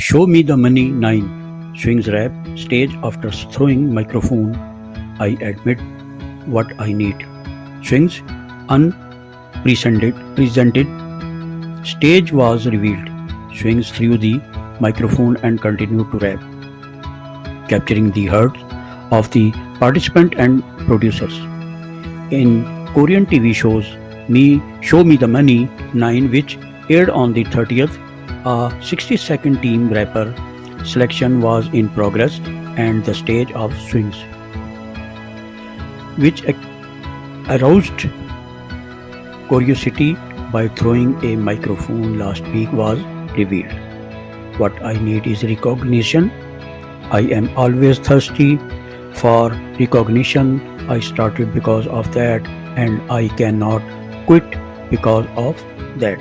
Show Me the Money 9 swings rap stage after throwing microphone. I admit what I need. Swings unpresented presented. Stage was revealed. Swings threw the microphone and continued to rap, capturing the hearts of the participant and producers. In Korean TV shows Show Me the Money 9, which aired on the 30th, a 60-second team rapper selection was in progress and the stage of swings, which aroused curiosity by throwing a microphone last week, was revealed. What I need is recognition. I am always thirsty for recognition. I started because of that, and I cannot quit because of that.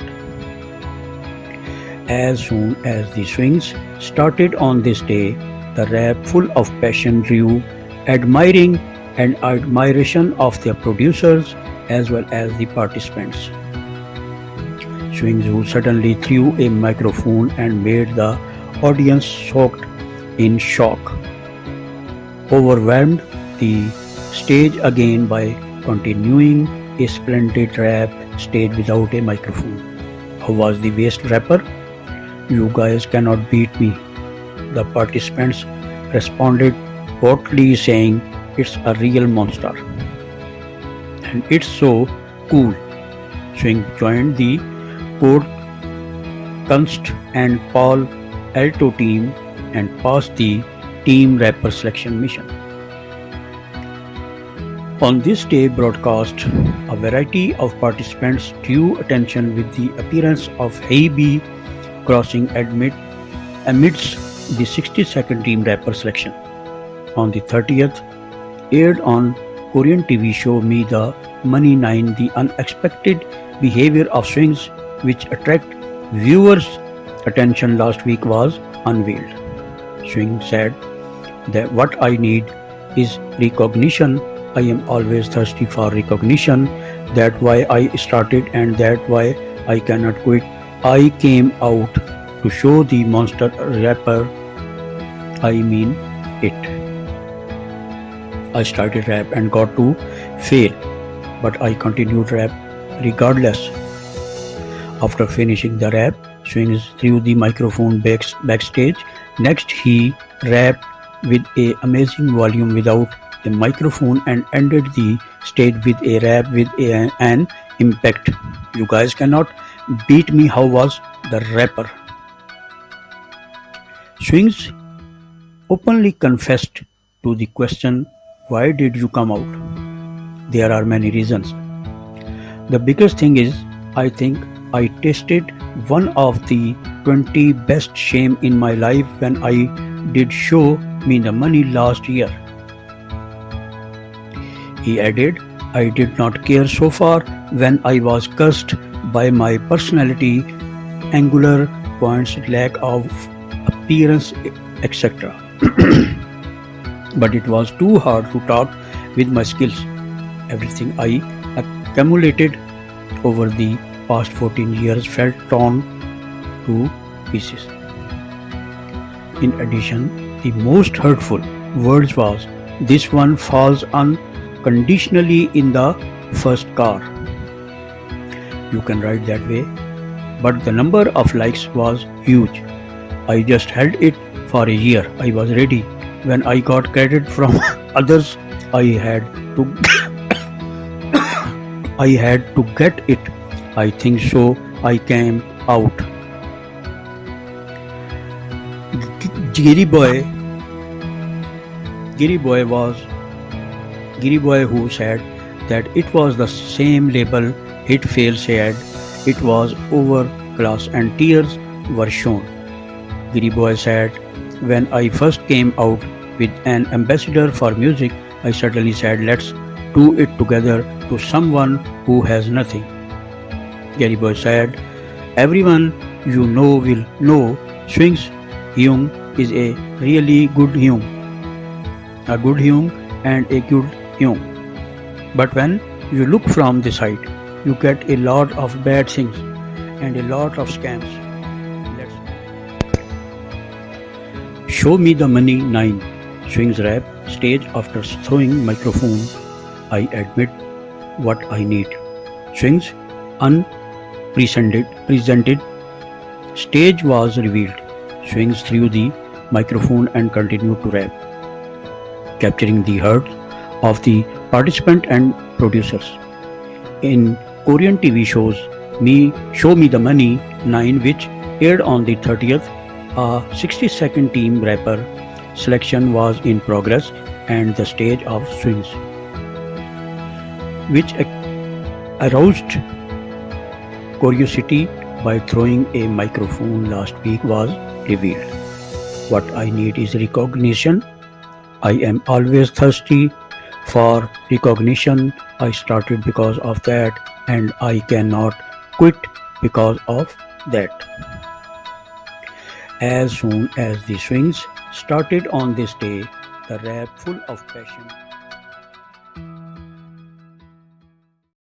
As soon as the swings started on this day, the rap full of passion drew admiring and admiration of their producers as well as the participants. Swings who suddenly threw a microphone and made the audience soaked in shock, overwhelmed the stage again by continuing a splendid rap stage without a microphone. How was the waste rapper? You guys cannot beat me. The participants responded boldly saying it's a real monster. And it's so cool. Swing joined the Code Kunst and Paul Alto team and passed the team rapper selection mission. On this day broadcast, a variety of participants drew attention with the appearance of Heibi crossing amidst the 60-second team rapper selection. On the 30th, aired on Korean TV show Me the Money 9, the unexpected behavior of swings which attract viewers' attention last week was unveiled. Swing said that what I need is recognition. I am always thirsty for recognition. That's why I started and that's why I cannot quit. I came out to show the monster rapper. I mean it. I started rap and got to fail, but I continued rap regardless. After finishing the rap, Swings threw the microphone backstage. Next, he rapped with an amazing volume without a microphone and ended the stage with a rap with an impact. You guys cannot beat me. How was the rapper? Swings openly confessed to the question, why did you come out? There are many reasons. The biggest thing is, I think I tasted one of the 20 best shame in my life when I did Show Me the Money last year. He added, I did not care so far when I was cursed by my personality, angular points, lack of appearance, etc. But it was too hard to talk with my skills. Everything I accumulated over the past 14 years felt torn to pieces. In addition, the most hurtful words was, this one falls unconditionally in the first car. You can write that way, but the number of likes was huge. I just held it for a year. I was ready. When I got credit from others, I had to get it. I think so. I came out. Giri Boy who said that it was the same label Hit Fail said it was overclass and tears were shown. Giri Boy said, when I first came out with an ambassador for music, I suddenly said, let's do it together to someone who has nothing. Gary Boy said, everyone you know will know Swings Hyung is a really good Hyung. A good Hyung and a good Hyung. But when you look from the side, you get a lot of bad things and a lot of scams. Show Me the Money 9 Swings Rap stage after throwing microphone. I admit what I need. Swings unprecedented stage was revealed. Swings threw the microphone and continued to rap, capturing the hearts of the participants and producers. In Korean TV shows Show Me the Money 9, which aired on the 30th, a 60-second team rapper selection was in progress and the stage of swings, which aroused curiosity by throwing a microphone last week was revealed. What I need is recognition. I am always thirsty for recognition. I started because of that and I cannot quit because of that. As soon as the swings started on this day, the rap full of passion